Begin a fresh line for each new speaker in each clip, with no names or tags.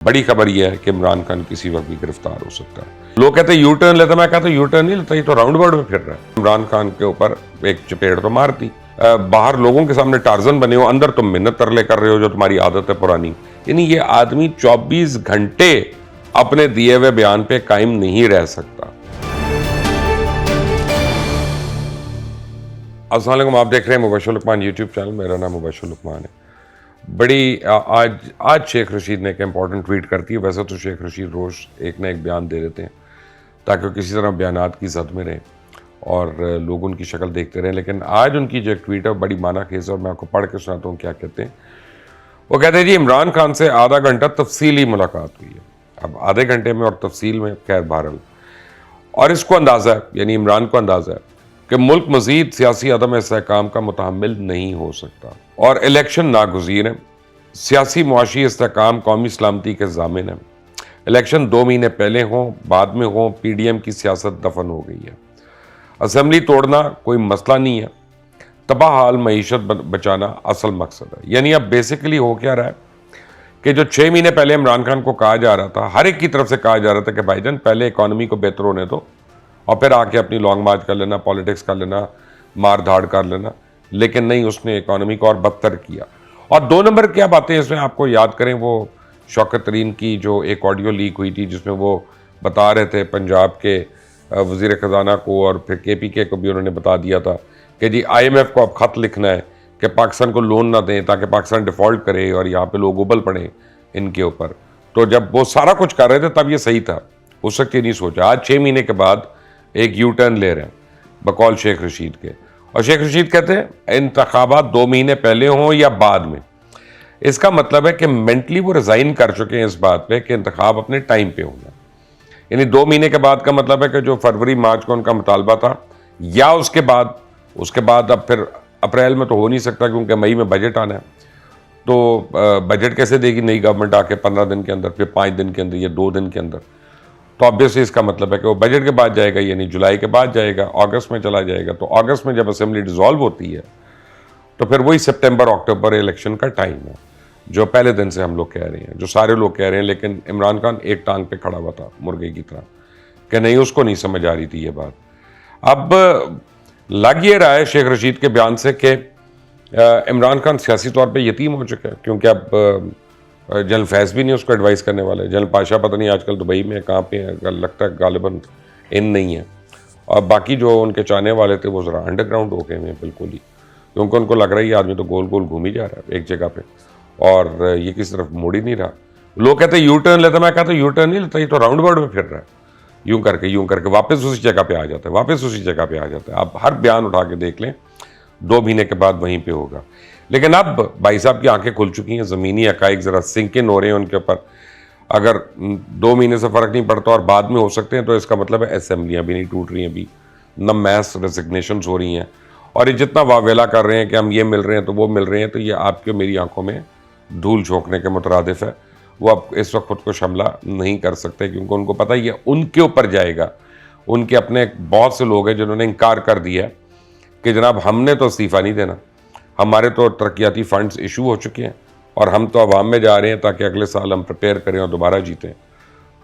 बड़ी खबर यह है कि इमरान खान किसी वक्त भी गिरफ्तार हो सकता है। लोग कहते हैं यू टर्न लेता, मैं कहता हूं यू टर्न नहीं लेता, ये तो राउंड वर्ड में फिर रहा है। इमरान खान के ऊपर एक चपेड़ तो मार दी, बाहर लोगों के सामने टार्जन बने हो, अंदर तुम मिन्नत तरले कर रहे हो जो तुम्हारी आदत है पुरानी। यानी ये आदमी 24 घंटे अपने दिए हुए बयान पे कायम नहीं रह सकता। अस्सलाम वालेकुम, आप देख रहे हैं मुबशर लुकमान यूट्यूब चैनल। मेरा नाम मुबशर लुकमान है। बड़ी आज शेख रशीद ने एक इंपॉर्टेंट ट्वीट करती है। वैसे तो शेख रशीद रोज़ एक ना एक बयान दे देते हैं ताकि वो किसी तरह बयानात की जद में रहें और लोग उनकी शक्ल देखते रहें, लेकिन आज उनकी जो एक ट्वीट है बड़ी माना खेज है और मैं आपको पढ़ के सुनाता हूँ क्या कहते हैं। वो कहते हैं जी, इमरान खान से आधा घंटा तफसीली मुलाकात हुई है। अब आधे घंटे में और तफसील में खैर बहरहाल, और इसको अंदाज़ा है, यानी इमरान को अंदाज़ा है कि मुल्क मज़ीद सियासी अदम इस्तेहकाम का मुतहम्मिल नहीं हो सकता और इलेक्शन नागुज़ीर है। सियासी मुआशी इस्तेहकाम कौमी सलामती के ज़ामिन है। इलेक्शन 2 महीने पहले हों बाद में हों, PDM की सियासत दफन हो गई है। असम्बली तोड़ना कोई मसला नहीं है, तबाह हाल मईशत बचाना असल मकसद है। यानी अब बेसिकली हो क्या रहा है कि जो 6 महीने पहले इमरान खान को कहा जा रहा था, हर एक की तरफ से कहा जा रहा था कि भाईजान पहले इकॉनमी को बेहतर होने दो और फिर आके अपनी लॉन्ग मार्च कर लेना, पॉलिटिक्स कर लेना, मार धाड़ कर लेना, लेकिन नहीं, उसने इकॉनमी को और बदतर किया। और 2 नंबर क्या बातें इसमें आपको याद करें, वो शौकत तरीन की जो एक ऑडियो लीक हुई थी जिसमें वो बता रहे थे पंजाब के वज़ीर ख़जाना को और फिर KPK को भी उन्होंने बता दिया था कि जी IMF को अब ख़त लिखना है कि पाकिस्तान को लोन ना दें ताकि पाकिस्तान डिफ़ॉल्ट करे और यहाँ पे लोग उबल पड़े इनके ऊपर। तो जब वो सारा कुछ कर रहे थे तब ये सही था, उस वक्त ये नहीं सोचा। आज 6 महीने के बाद एक यू टर्न ले रहे हैं बकौल शेख रशीद के, और शेख रशीद कहते हैं इंतखाबात 2 महीने पहले हों या बाद में। इसका मतलब है कि मेंटली वो रिज़ाइन कर चुके हैं इस बात पे कि इंतखाब अपने टाइम पे होना। यानी 2 महीने के बाद का मतलब है कि जो फरवरी मार्च को उनका मुतालबा था या उसके बाद अब फिर अप्रैल में तो हो नहीं सकता क्योंकि मई में बजट आना है। तो बजट कैसे देगी नई गवर्नमेंट आके 15 दिन के अंदर, फिर 5 दिन के अंदर या 2 दिन के अंदर? तो ऑब्वियसली इसका मतलब है कि वो बजट के बाद जाएगा, यानी जुलाई के बाद जाएगा, अगस्त में चला जाएगा। तो अगस्त में जब असेंबली डिसॉल्व होती है तो फिर वही सितंबर अक्टूबर इलेक्शन का टाइम है जो पहले दिन से हम लोग कह रहे हैं, जो सारे लोग कह रहे हैं। लेकिन इमरान खान एक टांग पे खड़ा हुआ था मुर्गे की तरह कि नहीं, उसको नहीं समझ आ रही थी ये बात। अब लग ये रहा है शेख रशीद के बयान से कि इमरान खान सियासी तौर पे यतीम हो चुका है, क्योंकि अब जनरल फैज़ भी नहीं उसको एडवाइस करने वाले। जनरल पाशा पता नहीं आजकल दुबई में कहाँ पे है, लगता है गालिबन इन नहीं है। और बाकी जो उनके चाहने वाले थे वो ज़रा अंडरग्राउंड हो गए हैं बिल्कुल ही, क्योंकि उनको लग रहा है ये आदमी तो गोल गोल घूम ही जा रहा है एक जगह पे और ये किसी तरफ मुड़ ही नहीं रहा। लोग कहते हैं यू टर्न लेता, मैं कहता हूँ यू टर्न नहीं लेता, ये तो राउंड वर्ड में फिर रहा है। यूँ करके वापस उसी जगह पे आ जाता है, वापस उसी जगह पे आ जाता है। आप हर बयान उठा के देख लें, 2 महीने के बाद वहीं पे होगा। लेकिन अब भाई साहब की आंखें खुल चुकी हैं, ज़मीनी हक़ाइक़ ज़रा सिंक इन हो रहे हैं उनके ऊपर। अगर 2 महीने से फ़र्क नहीं पड़ता और बाद में हो सकते हैं तो इसका मतलब है असेंबलियाँ भी नहीं टूट रही हैं अभी, न मैस रेजिग्नेशंस हो रही हैं, और ये जितना वावेला कर रहे हैं कि हम ये मिल रहे हैं तो वो मिल रहे हैं, तो ये आपके मेरी आंखों में धूल झोंकने के मुतरादिफ है। वो अब इस वक्त खुद को शमला नहीं कर सकते क्योंकि उनको पता है ये उनके ऊपर जाएगा। उनके अपने बहुत से लोग हैं जिन्होंने इनकार कर दिया है कि जनाब हमने तो इस्तीफ़ा नहीं देना, हमारे तो तरक्याती फ़ंड्स इशू हो चुके हैं और हम तो अवाम में जा रहे हैं ताकि अगले साल हम प्रिपेयर करें और दोबारा जीतें।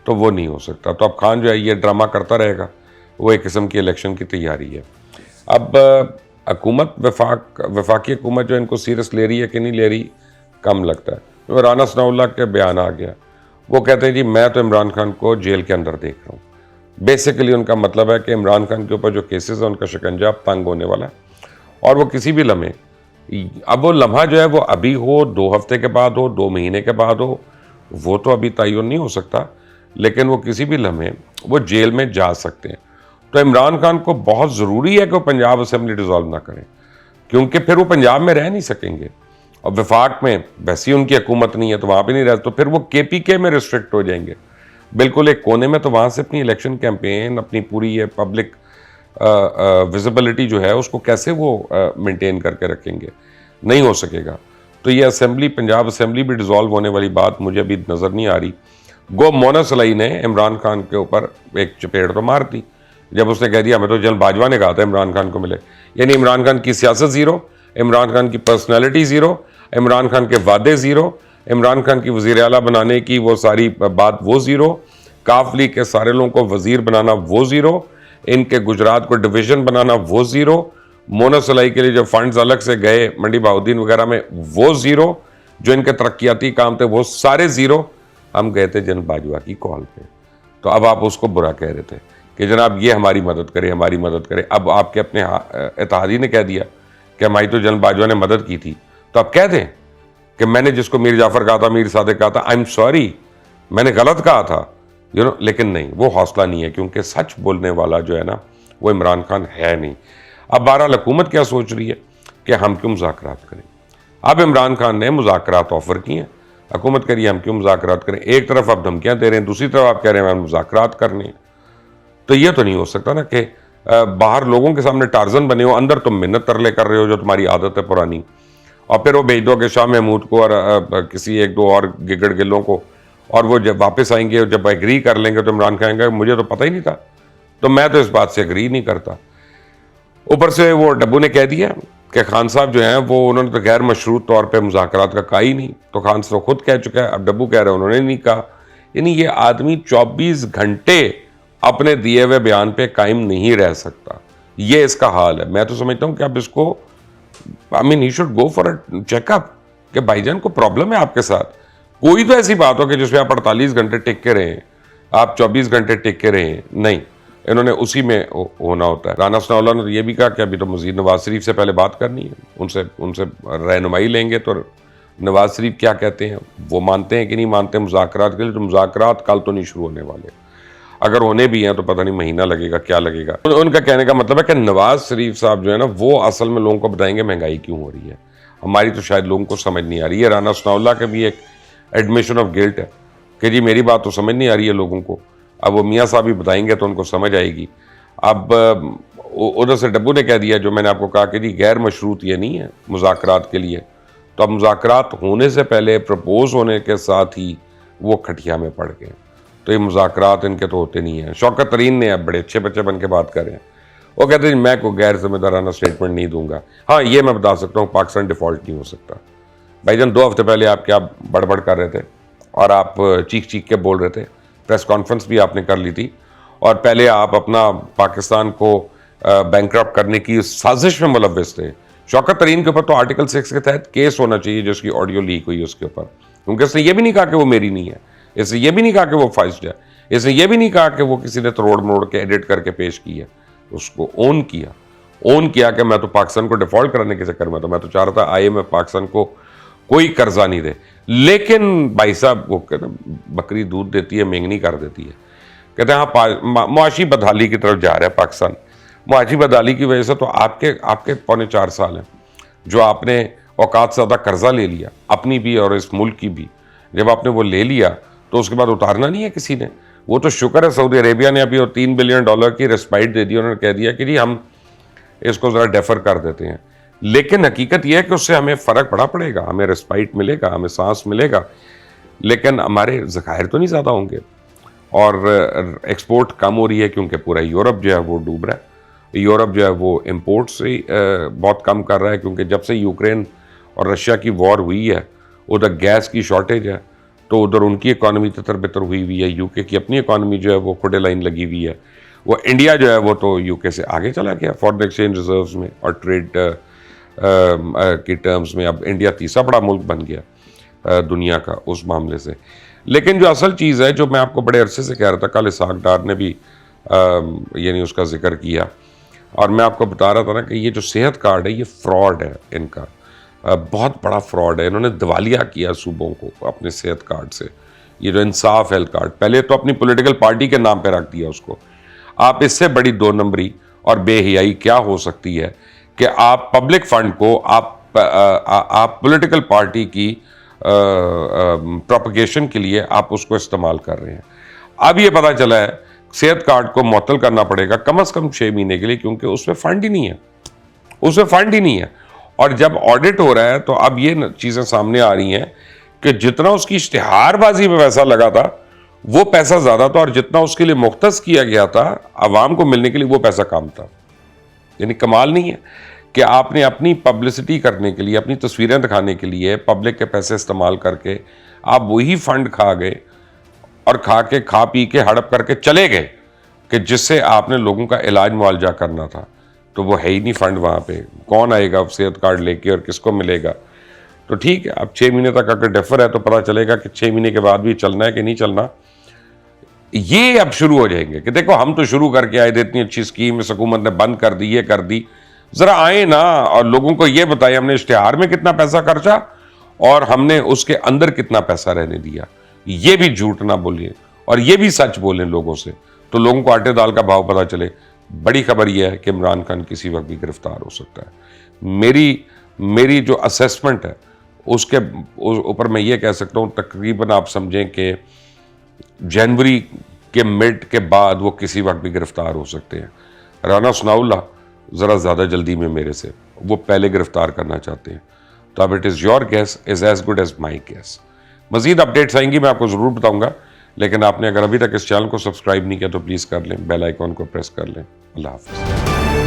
तो वो नहीं हो सकता। तो अब खान जो है ये ड्रामा करता रहेगा, वो एक किस्म की इलेक्शन की तैयारी है। अब हुकूमत वफाकी हुकूमत जो इनको सीरियस ले रही है कि नहीं ले रही, कम लगता है। तो राना सनाउल्लाह के बयान आ गया, वो कहते हैं जी मैं तो इमरान खान को जेल के अंदर देख रहा हूँ। बेसिकली उनका मतलब है कि इमरान खान के ऊपर जो केसेस है उनका शिकंजा अब तंग होने वाला है और वो किसी भी लम्हे, अब वो लम्हा जो है वो अभी हो, 2 हफ्ते के बाद हो, 2 महीने के बाद हो, वो तो अभी तयन नहीं हो सकता, लेकिन वो किसी भी लम्हे वो जेल में जा सकते हैं। तो इमरान खान को बहुत ज़रूरी है कि वो पंजाब असेंबली डिसॉल्व ना करें, क्योंकि फिर वो पंजाब में रह नहीं सकेंगे और वफाक में वैसी उनकी हुकूमत नहीं है तो वहाँ पर नहीं रह, तो फिर वो KPK में रिस्ट्रिक्ट हो जाएंगे बिल्कुल एक कोने में। तो वहाँ से अपनी इलेक्शन कैंपेन, अपनी पूरी ये पब्लिक विजिबिलिटी जो है उसको कैसे वो मेंटेन करके रखेंगे, नहीं हो सकेगा। तो ये असेंबली, पंजाब असेंबली भी डिसॉल्व होने वाली बात मुझे अभी नज़र नहीं आ रही। गो मोना सलाई ने इमरान खान के ऊपर एक चपेड़ तो मार दी जब उसने कह दिया हमें तो जनरल बाजवा ने कहा था इमरान खान को मिले। यानी इमरान खान की सियासत ज़ीरो, इमरान खान की पर्सनैलिटी ज़ीरो, इमरान खान के वादे ज़ीरो, इमरान खान की वज़ीर आला बनाने की वो सारी बात वो ज़ीरो, काफ लीग के सारे लोगों को वज़ीर बनाना वो ज़ीरो, इनके गुजरात को डिवीज़न बनाना वो ज़ीरो, मोनोसलाई के लिए जो फंड्स अलग से गए मंडी बहाउद्दीन वगैरह में वो ज़ीरो, जो इनके तरक्याती काम थे वो सारे ज़ीरो। हम गए थे जनरल बाजवा की कॉल पे, तो अब आप उसको बुरा कह रहे थे कि जनाब ये हमारी मदद करे, हमारी मदद करे। अब आपके अपने इत्तेहादी ने कह दिया कि हमारी तो जनरल बाजवा ने मदद की थी, तो आप कह दें कि मैंने जिसको मीर जाफ़र कहा था, मीर सादिक कहा था, आई एम सॉरी, मैंने गलत कहा था, लेकिन नहीं, वो हौसला नहीं है, क्योंकि सच बोलने वाला जो है ना वो इमरान खान है नहीं। अब बहरहाल हुकूमत क्या सोच रही है कि हम क्यों मुज़ाकरात करें। अब इमरान खान ने मुज़ाकरात ऑफ़र किए हैं, हुकूमत कह रही है हम क्यों मुज़ाकरात करें। एक तरफ आप धमकियाँ दे रहे हैं, दूसरी तरफ आप कह रहे हैं हम मुज़ाकरात करने हैं। तो ये तो नहीं हो सकता ना कि बाहर लोगों के सामने टार्जन बने हो, अंदर तुम मिन्नत तरले कर रहे हो जो तुम्हारी आदत है पुरानी, और फिर वो भेज दो कि शाह महमूद को और किसी एक दो और गिगड़ गिलों को, और वो जब वापस आएंगे जब एग्री कर लेंगे तो इमरान खान कहेंगे मुझे तो पता ही नहीं था, तो मैं तो इस बात से एग्री नहीं करता। ऊपर से वो डब्बू ने कह दिया कि खान साहब जो हैं वो उन्होंने तो गैर मशरूत तौर पे मुज़ाकरात का कहा ही नहीं, तो खान साहब खुद कह चुका है, अब डब्बू कह रहे हैं उन्होंने नहीं कहा। यानी ये आदमी 24 घंटे अपने दिए हुए बयान पे कायम नहीं रह सकता, ये इसका हाल है। मैं तो समझता हूँ कि अब इसको I mean he should go for a checkup कि भाईजान को प्रॉब्लम है आपके साथ। कोई तो ऐसी बात हो कि जिसमें आप 48 घंटे टिक के रहे, आप 24 घंटे टिक के रहे, नहीं, इन्होंने उसी में होना होता है। राना सनाउल्लाह ने तो ये भी कहा कि अभी तो मज़ीद नवाज शरीफ से पहले बात करनी है, उनसे रहनुमाई लेंगे। तो नवाज शरीफ क्या कहते हैं, वो मानते हैं कि नहीं मानते मुज़ाकरात के लिए। तो मुज़ाकरात कल तो नहीं शुरू होने वाले, अगर होने भी हैं तो पता नहीं महीना लगेगा, क्या लगेगा। उनका कहने का मतलब है कि नवाज शरीफ साहब जो है ना वो असल में लोगों को बताएंगे महंगाई क्यों हो रही है, हमारी तो शायद लोगों को समझ नहीं आ रही है। राना सनाउल्लाह का भी एक एडमिशन ऑफ गिल्ट है कि जी मेरी बात तो समझ नहीं आ रही है लोगों को, अब वो मियाँ साहब भी बताएंगे तो उनको समझ आएगी। अब उधर से डब्बू ने कह दिया जो मैंने आपको कहा कि जी गैर मशरूत ये नहीं है मुज़ाकरात के लिए, तो अब मुज़ाकरात होने से पहले प्रपोज होने के साथ ही वो खटिया में पड़ गए, तो ये मुज़ाकरात इनके तो होते नहीं हैं। शौकत तरीन ने अब बड़े अच्छे बच्चे बन के बात कर रहे हैं, वो कहते हैं मैं कोई गैर जिम्मेदाराना स्टेटमेंट नहीं दूंगा। हाँ ये मैं बता सकता हूँ, पाकिस्तान डिफ़ॉल्ट नहीं हो सकता। भाईजान 2 हफ्ते पहले आप क्या बड़बड़ कर रहे थे और आप चीख चीख के बोल रहे थे, प्रेस कॉन्फ्रेंस भी आपने कर ली थी, और पहले आप अपना पाकिस्तान को बैंकरप्ट करने की साजिश में मुलव्वस थे। शौकत तरीन के ऊपर तो आर्टिकल 6 के तहत केस होना चाहिए जिसकी ऑडियो लीक हुई उसके ऊपर, क्योंकि उसने ये भी नहीं कहा कि वो मेरी नहीं है, इसने ये भी नहीं कहा कि वो फाइज्ड है, इसने ये भी नहीं कहा कि वो किसी ने तोड़ मोड़ के एडिट करके पेश की है। उसको ओन किया कि मैं तो पाकिस्तान को डिफ़ॉल्ट कराने के चक्कर में, तो मैं तो चाह रहा था IMF पाकिस्तान को कोई कर्जा नहीं दे। लेकिन भाई साहब वो कहते बकरी दूध देती है मेंगनी कर देती है, कहते हैं हाँ मुआशी बदहाली की तरफ जा रहा है पाकिस्तान। मुआशी बदहाली की वजह से तो आपके 3.25 साल हैं जो आपने औकात से ज़्यादा कर्जा ले लिया, अपनी भी और इस मुल्क की भी। जब आपने वो ले लिया तो उसके बाद उतारना नहीं है किसी ने। वो तो शुक्र है सऊदी अरेबिया ने अभी $3 बिलियन की रिस्पाइट दे दी, उन्होंने कह दिया कि जी हम इसको ज़रा डेफर कर देते हैं। लेकिन हकीकत यह है कि उससे हमें फ़र्क बड़ा पड़ेगा, हमें रिस्पाइट मिलेगा, हमें सांस मिलेगा, लेकिन हमारे ज़खायर तो नहीं ज़्यादा होंगे और एक्सपोर्ट कम हो रही है क्योंकि पूरा यूरोप जो है वो डूब रहा है। यूरोप जो है वो इम्पोर्ट से बहुत कम कर रहा है, क्योंकि जब से यूक्रेन और रशिया की वॉर हुई है उधर गैस की शॉर्टेज है, तो उधर उनकी इकॉनमी तितर बितर हुई हुई है। यूके की अपनी इकॉनमी जो है वो खुडे लाइन लगी हुई है। वो इंडिया जो है वो तो यूके से आगे चला गया फॉरेन एक्सचेंज रिजर्व्स में और ट्रेड की टर्म्स में। अब इंडिया तीसरा बड़ा मुल्क बन गया दुनिया का उस मामले से। लेकिन जो असल चीज़ है जो मैं आपको बड़े अरसे से कह रहा था, कल इसहाक डार ने भी यानी उसका जिक्र किया, और मैं आपको बता रहा था ना कि ये जो सेहत कार्ड है ये फ्रॉड है, इनका बहुत बड़ा फ्रॉड है। इन्होंने दिवालिया किया सूबों को अपने सेहत कार्ड से। ये जो इंसाफ हेल्थ कार्ड, पहले तो अपनी पॉलिटिकल पार्टी के नाम पे रख दिया उसको। आप इससे बड़ी 2 नंबरी और बेहयाई क्या हो सकती है कि आप पब्लिक फंड को आप पॉलिटिकल पार्टी की प्रोपगेशन के लिए आप उसको इस्तेमाल कर रहे हैं। अब ये पता चला है सेहत कार्ड को मुअत्तल करना पड़ेगा कम से कम 6 महीने के लिए, क्योंकि उसमें फंड ही नहीं है। और जब ऑडिट हो रहा है तो अब ये चीज़ें सामने आ रही हैं कि जितना उसकी इश्तिहारबाजी में पैसा लगा था वो पैसा ज़्यादा था, और जितना उसके लिए मुख्तस किया गया था आवाम को मिलने के लिए वो पैसा कम था। यानी कमाल नहीं है कि आपने अपनी पब्लिसिटी करने के लिए, अपनी तस्वीरें दिखाने के लिए पब्लिक के पैसे इस्तेमाल करके आप वही फंड खा गए और खा पी के हड़प करके चले गए कि जिससे आपने लोगों का इलाज मुआवजा करना था, तो वो है ही नहीं फंड वहाँ पे। कौन आएगा सेहत कार्ड लेके और किसको मिलेगा? तो ठीक है, अब 6 महीने तक अगर डेफर है तो पता चलेगा कि 6 महीने के बाद भी चलना है कि नहीं चलना। ये अब शुरू हो जाएंगे कि देखो हम तो शुरू करके आए थे, इतनी अच्छी स्कीम इस हुकूमत ने बंद कर दी, ये कर दी। ज़रा आए ना और लोगों को ये बताए हमने इश्तिहार में कितना पैसा खर्चा और हमने उसके अंदर कितना पैसा रहने दिया। ये भी झूठ ना बोलिए और ये भी सच बोलें लोगों से, तो लोगों को आटे दाल का भाव पता चले। बड़ी खबर यह है कि इमरान खान किसी वक्त भी गिरफ्तार हो सकता है। मेरी जो असेसमेंट है उसके ऊपर मैं ये कह सकता हूँ, तकरीबन आप समझें कि जनवरी के मिड के बाद वो किसी वक्त भी गिरफ्तार हो सकते हैं। राना सनाउल्लाह ज़रा ज़्यादा जल्दी में मेरे से, वो पहले गिरफ्तार करना चाहते हैं। तो अब it is your guess is as good as my guess. मज़ीद अपडेट्स आएंगी, मैं आपको ज़रूर बताऊंगा, लेकिन आपने अगर अभी तक इस चैनल को सब्सक्राइब नहीं किया तो प्लीज़ कर लें, बेल आइकॉन को प्रेस कर लें। अल्लाह हाफ़िज़।